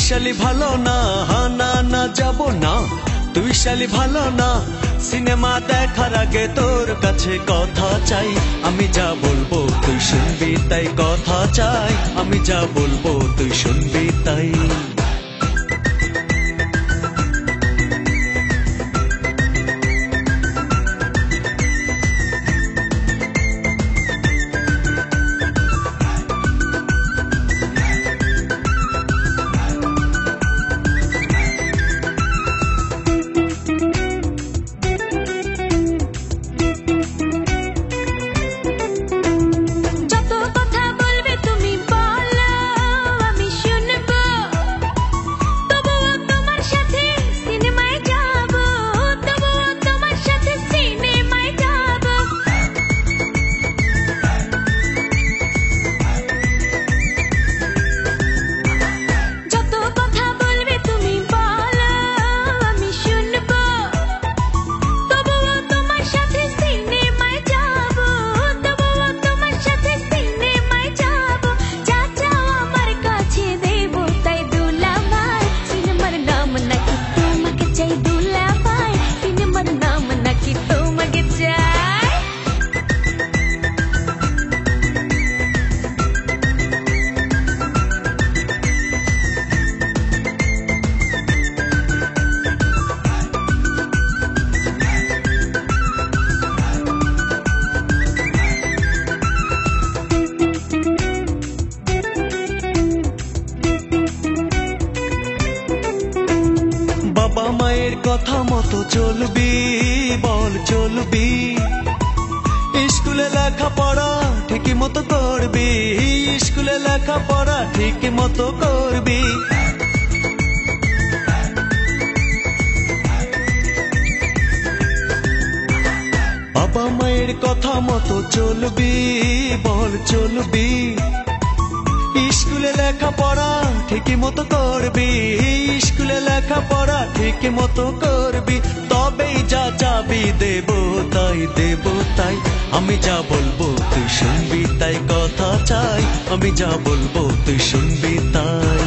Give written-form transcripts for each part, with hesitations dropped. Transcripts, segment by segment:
শালি ভালো না, না না যাব না। তুই শালি ভালো না, সিনেমা দেখার আগে তোর কাছে কথা চাই। আমি যা বলবো তুই শুনবি তাই, কথা চাই। আমি যা বলবো তুই শুনবি তাই। মায়ের কথা মতো চলবি, বল চলবি। স্কুলে লেখাপড়া ঠিকই মতো করবি, স্কুলে লেখাপড়া ঠিকই মতো করবি। বাবা মায়ের কথা মতো চলবি, বল চলবি। স্কুলে লেখাপড়া ঠিকই মতো করবি, স্কুলে লেখাপড়া ঠিকই মতো করবি। তবেই যা চাবি দেব তাই, দেব তাই। আমি যা বলবো তুই শুনবি তাই, কথা চাই। আমি যা বলবো তুই শুনবি তাই।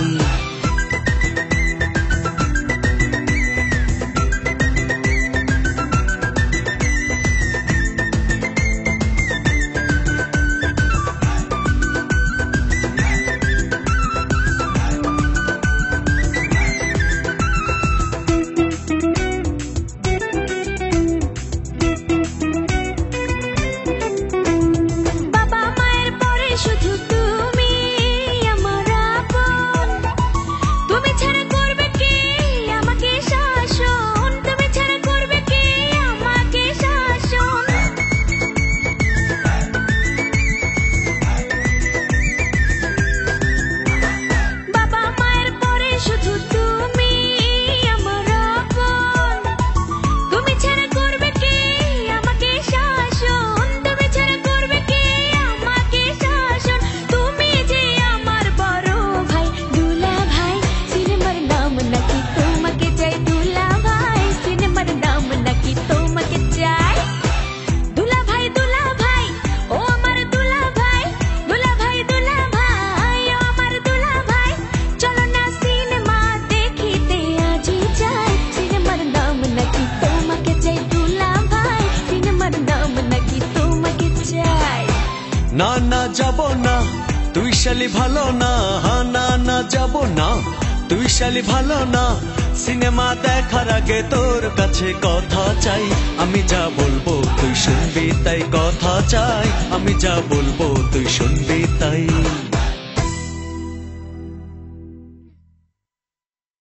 না না যাব না, তুই শালি ভালো না, না না যাব না। তুই শালি ভালো না, সিনেমা দেখার আগে তোর কাছে কথা চাই। আমি যা বলবো তুই শুনবি তাই, কথা চাই। আমি যা বলবো তুই শুনবি তাই।